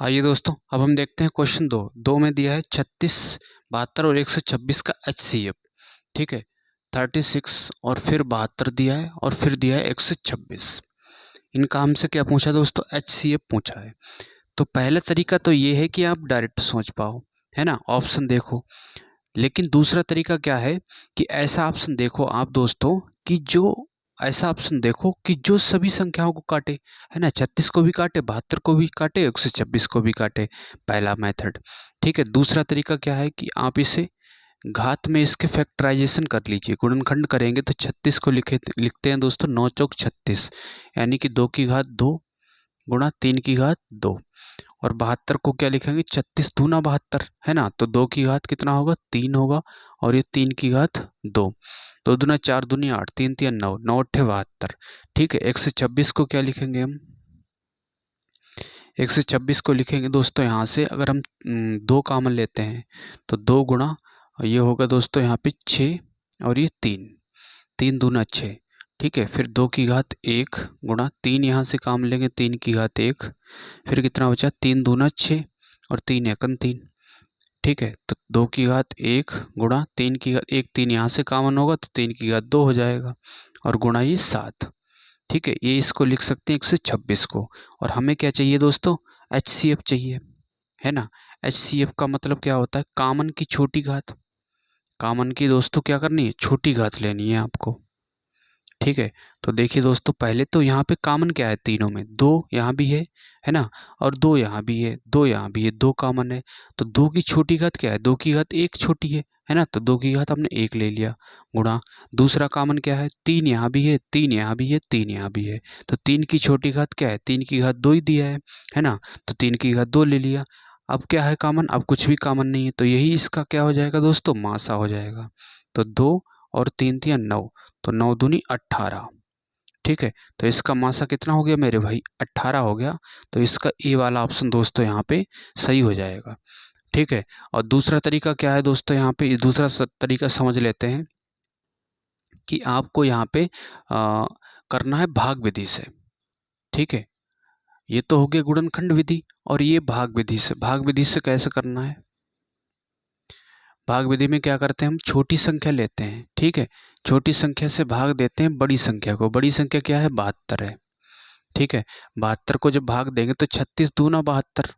आइए दोस्तों, अब हम देखते हैं क्वेश्चन दो में दिया है 36, 72 और 126 का HCF। ठीक है, 36 और फिर 72 दिया है और फिर दिया है 126। इनका हमसे क्या पूछा दोस्तों? HCF पूछा है। तो पहला तरीका तो ये है कि आप डायरेक्ट सोच पाओ, है ना, ऑप्शन देखो। लेकिन दूसरा तरीका क्या है कि ऐसा ऑप्शन देखो आप दोस्तों कि जो ऐसा ऑप्शन देखो कि जो सभी संख्याओं को काटे, है ना, 36 को भी काटे, 72 को भी काटे, 126 को भी काटे। पहला मेथड। ठीक है, दूसरा तरीका क्या है कि आप इसे घात में इसके फैक्टराइजेशन कर लीजिए। गुणनखंड करेंगे तो 36 को लिखते हैं दोस्तों 9 चौक 36, यानी कि 2 की घात 2 गुणा 3 की घात 2। और 72 को क्या लिखेंगे? 36 दूना 72, है ना, तो 2 की घात कितना होगा? 3 होगा, और ये 3 की घात 2। 2 दूना 4 दूनी 8, 3 3 9, 9 अट्ठे 72। ठीक है, 126 को क्या लिखेंगे हम? 126 को लिखेंगे दोस्तों यहाँ से, अगर हम 2 कामन लेते हैं तो 2 गुणा ये होगा दोस्तों यहाँ पे 6, और ये 3, 3 दूना 6। ठीक है, फिर 2 की घात 1 गुणा 3, यहाँ से काम लेंगे 3 की घात 1, फिर कितना बचा? 3 दूना 6 और 3 एकन 3। ठीक है, तो 2 की घात 1 गुणा 3 की घात 1, 3 यहाँ से कॉमन होगा तो 3 की घात 2 हो जाएगा, और गुणा ये 7। ठीक है, ये इसको लिख सकते हैं 126 को। और हमें क्या चाहिए दोस्तों? HCF चाहिए, है ना। HCF का मतलब क्या होता है? कॉमन की छोटी घात। कॉमन की दोस्तों क्या करनी है? छोटी घात लेनी है आपको। ठीक है, तो देखिए दोस्तों, पहले तो यहाँ पे कॉमन क्या है? तीनों में 2 यहाँ भी है ना, और 2 यहाँ भी है, 2 यहाँ भी है, 2 कॉमन है। तो 2 की छोटी घात क्या है? 2 की घात 1 छोटी है ना, तो 2 की घात हमने 1 ले लिया, गुणा दूसरा कॉमन क्या है? 3 यहाँ भी है, 3 यहाँ भी है, 3 यहाँ भी है, तो 3 की छोटी घात क्या है? 3 की घात 2 ही दिया है ना, तो 3 की घात 2 ले लिया। अब क्या है कॉमन? अब कुछ भी कॉमन नहीं है, तो यही इसका क्या हो जाएगा दोस्तों? मासा हो जाएगा। तो 2 और 3 3 9, तो 9 दूनी 18। ठीक है, तो इसका मासा कितना हो गया मेरे भाई? 18 हो गया। तो इसका ए वाला ऑप्शन दोस्तों यहाँ पे सही हो जाएगा। ठीक है, और दूसरा तरीका क्या है दोस्तों? यहाँ पे दूसरा तरीका समझ लेते हैं कि आपको यहाँ पे करना है भाग विधि से। ठीक है, ये तो हो गया गुणनखंड विधि, और ये भाग विधि से। भाग विधि से कैसे करना है? भाग विधि में क्या करते हैं? हम छोटी संख्या लेते हैं। ठीक है, छोटी संख्या से भाग देते हैं बड़ी संख्या को। बड़ी संख्या क्या है? 72 है। ठीक है, 72 को जब भाग देंगे तो 36 दूना 72,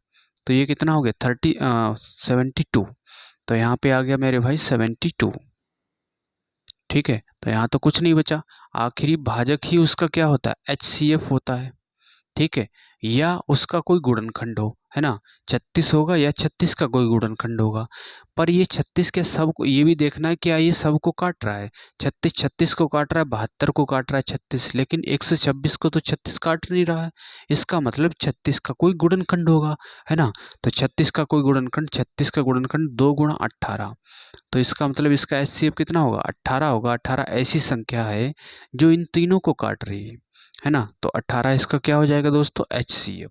तो ये कितना हो गया? 72। तो यहाँ पे आ गया मेरे भाई 72। ठीक है, तो यहाँ तो कुछ नहीं बचा। आखिरी भाजक ही उसका क्या होता है? HCF होता है। ठीक है, या उसका कोई गुणनखंड हो, है ना, 36 होगा या 36 का कोई गुणनखंड होगा। पर ये 36 के सब को ये भी देखना है, क्या ये सबको काट रहा है? 36 36 को काट रहा है, 72 को काट रहा है 36, लेकिन 126 को तो 36 काट नहीं रहा है। इसका मतलब 36 का कोई गुणनखंड होगा, है ना। तो 36 का कोई गुणनखंड, 36 का गुणनखंड 2 गुणा 18, तो इसका मतलब इसका HCF कितना होगा? 18 होगा। 18 ऐसी संख्या है जो इन तीनों को काट रही है ना, तो 18 इसका क्या हो जाएगा दोस्तों? HCF।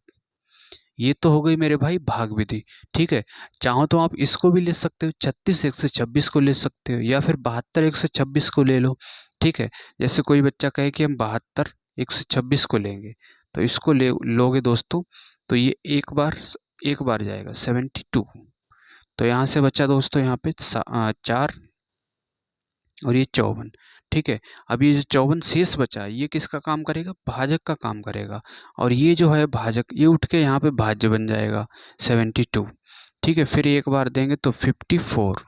ये तो हो गई मेरे भाई भाग विधि। ठीक है, चाहो तो आप इसको भी ले सकते हो, 36 126 को ले सकते हो, या फिर 72 126 को ले लो। ठीक है, जैसे कोई बच्चा कहे कि हम 72 126 को लेंगे, तो इसको ले लोगे दोस्तों, तो ये एक बार जाएगा 72। तो यहाँ से बच्चा दोस्तों यहाँ पे 4 और ये 54। ठीक है, अब ये जो 54 शेष बचा है, ये किसका काम करेगा? भाजक का काम करेगा। और ये जो है भाजक, ये उठ के यहाँ पे भाज्य बन जाएगा 72। ठीक है, फिर एक बार देंगे तो 54,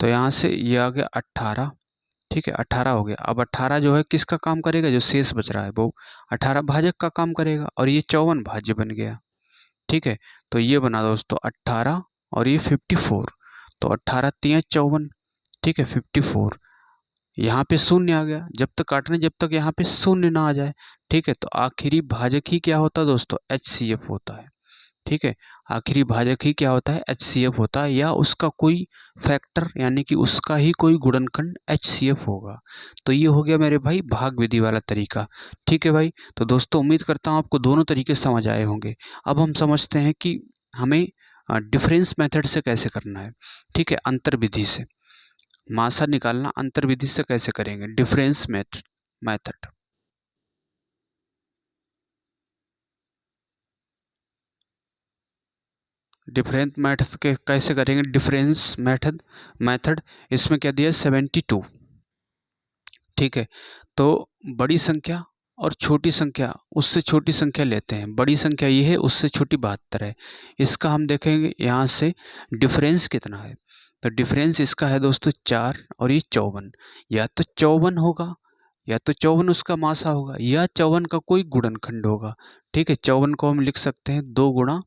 तो यहाँ से ये आ गया 18। ठीक है, 18 हो गया। अब 18 जो है किसका काम करेगा? जो शेष बच रहा है वो 18 भाजक का काम करेगा, और ये 54 भाज्य बन गया। ठीक है, तो ये बना दोस्तों 18 और ये 54, तो 18 तिया 54। ठीक है, 54, यहाँ पे शून्य आ गया, जब तक काटने जब तक यहाँ पे शून्य ना आ जाए। ठीक है, तो आखिरी भाजक ही क्या होता है दोस्तों? HCF होता है। ठीक है, आखिरी भाजक ही क्या होता है? HCF होता है, या उसका कोई फैक्टर यानी कि उसका ही कोई गुणनखंड HCF होगा। तो ये हो गया मेरे भाई भाग विधि वाला तरीका। ठीक है भाई, तो दोस्तों उम्मीद करता हूँ आपको दोनों तरीके समझ आए होंगे। अब हम समझते हैं कि हमें डिफरेंस मेथड से कैसे करना है। ठीक है, अंतर विधि से मासा निकालना अंतर विधि से कैसे करेंगे? Difference method. डिफरेंस मेथड्स के कैसे करेंगे, डिफरेंस मेथड इसमें क्या दिया है 72। ठीक है, तो बड़ी संख्या और छोटी संख्या, उससे छोटी संख्या लेते हैं। बड़ी संख्या ये है, उससे छोटी 72 है। इसका हम देखेंगे यहाँ से डिफरेंस कितना है। तो डिफरेंस इसका है दोस्तों 4 और ये 54। या तो 54 होगा, या तो 54 उसका मासा होगा, या 54 का कोई गुणनखंड होगा। ठीक है, 54 को हम लिख सकते हैं 2 गुणा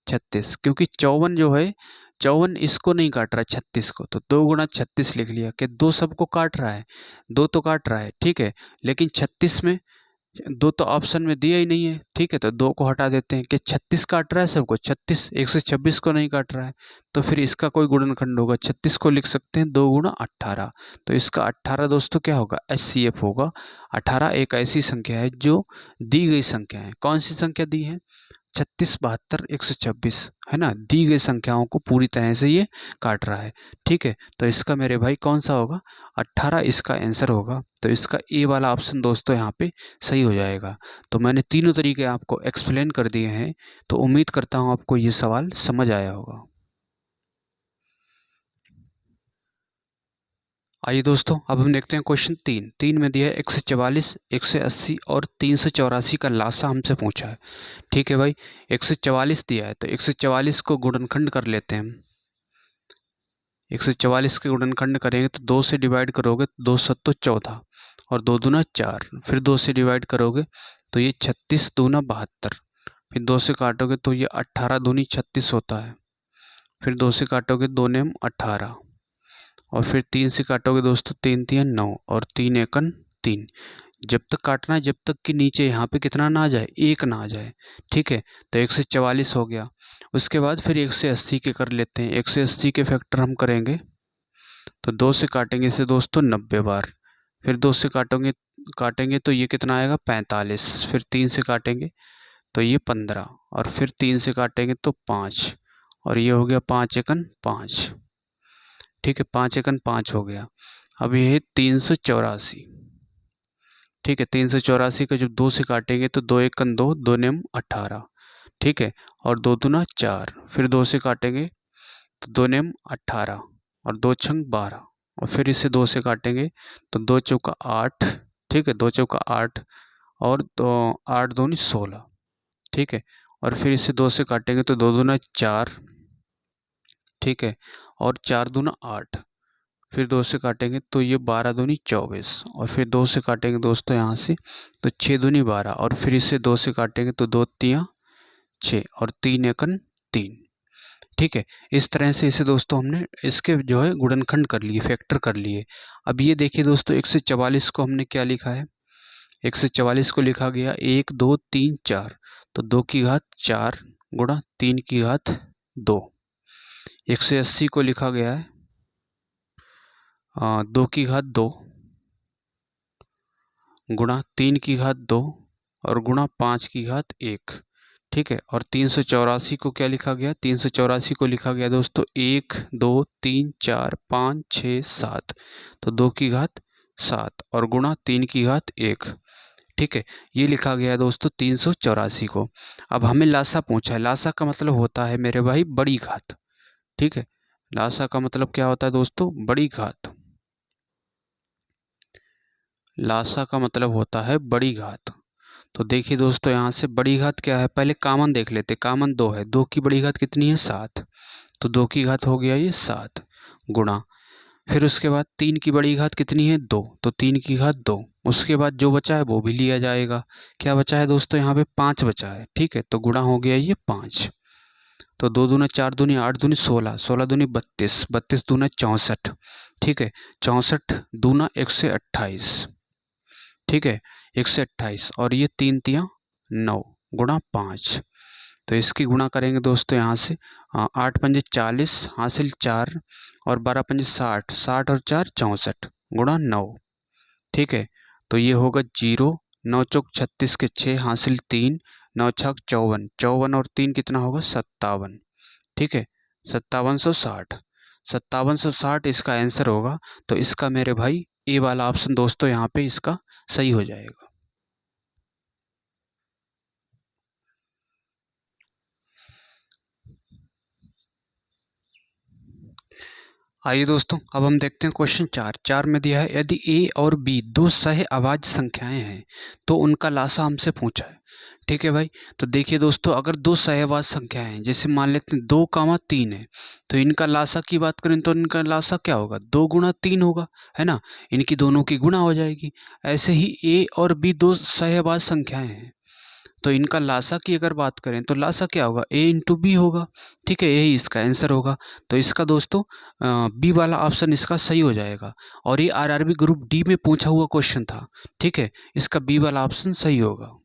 36, क्योंकि 54 जो है, 54 इसको नहीं काट रहा 36 को, तो 2 गुणा 36 लिख लिया कि 2 सबको काट रहा है, 2 तो काट रहा है। ठीक है, लेकिन 36 में 2 तो ऑप्शन में दिया ही नहीं है। ठीक है, तो 2 को हटा देते हैं कि 36 काट रहा है सबको, 36 126 को नहीं काट रहा है, तो फिर इसका कोई गुणनखंड होगा। 36 को लिख सकते हैं 2 गुणा 18, तो इसका 18 दोस्तों क्या होगा, HCF होगा। 18 एक ऐसी संख्या है जो दी गई संख्या है। कौन सी संख्या दी है, 36 72 126, है ना, दी गई संख्याओं को पूरी तरह से ये काट रहा है। ठीक है, तो इसका मेरे भाई कौन सा होगा, 18 इसका आंसर होगा। तो इसका ए वाला ऑप्शन दोस्तों यहाँ पे सही हो जाएगा। तो मैंने तीनों तरीके आपको एक्सप्लेन कर दिए हैं, तो उम्मीद करता हूँ आपको ये सवाल समझ आया होगा। आइए दोस्तों, अब हम देखते हैं क्वेश्चन 3 में दिया है 144, 180 और 384 का लासा हमसे पूछा है। ठीक है भाई, 144 दिया है, तो 144 को गुणनखंड कर लेते हैं हम। 144 के गुणनखंड करेंगे तो 2 से डिवाइड करोगे तो 2 सत्तो 14 और 2 दूना 4, फिर 2 से डिवाइड करोगे तो ये 36 दूना 72, फिर 2 से काटोगे तो ये 18 दूनी 36 होता है, फिर 2 से काटोगे 2 नेम 18, और फिर 3 से काटोगे दोस्तों 3 3 9 और 3 एकन 3। जब तक काटना है जब तक कि नीचे यहाँ पे कितना ना आ जाए, 1 ना आ जाए। ठीक है, तो 144 हो गया। उसके बाद फिर 180 के कर लेते हैं। 180 के फैक्टर हम करेंगे तो 2 से काटेंगे इसे दोस्तों 90 बार, फिर 2 से काटेंगे तो ये कितना आएगा 45, फिर 3 से काटेंगे तो ये 15, और फिर 3 से काटेंगे तो 5, और ये हो गया 5 एकन 5। ठीक है, 5 एकन 5 हो गया। अब ये है 384। ठीक है, 384 को जब 2 से काटेंगे तो 2 एकन 2, 2 नेम 18। ठीक है, और 2 दूना 4, फिर 2 से काटेंगे तो 2 नेम 18 और 2 छंग 12, और फिर इसे 2 से काटेंगे तो 2 चौका 8। ठीक है, 2 चौका 8 और 8 दूनी 16। ठीक है, और फिर इसे 2 से काटेंगे तो 2 दूना 4। ठीक है, और 4 दूना 8, फिर 2 से काटेंगे तो ये 12 दूनी 24, और फिर 2 से काटेंगे दोस्तों यहाँ से तो 6 दूनी 12, और फिर इसे 2 से काटेंगे तो 2 तियाँ 6 और 3 एकन 3। ठीक है, इस तरह से इसे दोस्तों हमने इसके जो है गुणनखंड कर लिए, फैक्टर कर लिए। अब ये देखिए दोस्तों 144 को हमने क्या लिखा है, 144 को लिखा गया 1 2 3 4, तो 2 की घात 4 गुणा 3 की घात 2। 180 को लिखा गया है 2 की घात 2 गुणा 3 की घात 2 और गुणा 5 की घात 1। ठीक है, और 384 को क्या लिखा गया, 384 को लिखा गया दोस्तों 1 2 3 4 5 6 7, तो 2 की घात 7 और गुणा 3 की घात 1। ठीक है, ये लिखा गया है दोस्तों 384 को। अब हमें लासा पूछा है। लासा का मतलब होता है मेरे भाई बड़ी घात। ठीक है, लासा का मतलब क्या होता है दोस्तों, बड़ी घात। लासा का मतलब होता है बड़ी घात। तो देखिए दोस्तों यहाँ से बड़ी घात क्या है, पहले कॉमन देख लेते। कॉमन 2 है, 2 की बड़ी घात कितनी है 7, तो 2 की घात हो गया ये 7 गुणा, फिर उसके बाद 3 की बड़ी घात कितनी है 2, तो 3 की घात 2। उसके बाद जो बचा है वो भी लिया जाएगा। क्या बचा है दोस्तों, यहाँ पे 5 बचा है। ठीक है, तो गुणा हो गया ये 5, तो 2 दूना 4 दूनी 8 दूनी 16, 16 दूनी 32, 32 दूना 64। ठीक है, 64 दूना 128। ठीक है, 128 और ये 3 तियाँ 9 गुणा 5, तो इसकी गुणा करेंगे दोस्तों यहाँ से 8 पंजे 40 हासिल 4 और 12 पंजे 60, 60 और 4 64 गुणा 9। ठीक है, तो ये होगा 0, 9 चौक 36 के 6 हासिल 3, 9 छक 54, 54 और 3 कितना होगा 57। ठीक है, 5760, 5760 इसका आंसर होगा। तो इसका मेरे भाई ए वाला ऑप्शन दोस्तों यहाँ पे इसका सही हो जाएगा। आइए दोस्तों, अब हम देखते हैं क्वेश्चन 4 में दिया है यदि ए और बी दो सह अभाज्य संख्याएं हैं तो उनका लासा हमसे पूछा है। ठीक है भाई, तो देखिए दोस्तों, अगर दो सहअभाज्य संख्याएं हैं, जैसे मान लेते हैं 2, 3 है, तो इनका लासा की बात करें तो इनका लासा क्या होगा, 2 × 3 होगा, है ना। इनकी दोनों की गुणा हो जाएगी। ऐसे ही ए और बी दो सहअभाज्य संख्याएं हैं, तो इनका लासा की अगर बात करें तो लासा क्या होगा, a × b होगा। ठीक है, यही इसका आंसर होगा। तो इसका दोस्तों बी वाला ऑप्शन इसका सही हो जाएगा। और ये आरआरबी ग्रुप डी में पूछा हुआ क्वेश्चन था। ठीक है, इसका बी वाला ऑप्शन सही होगा।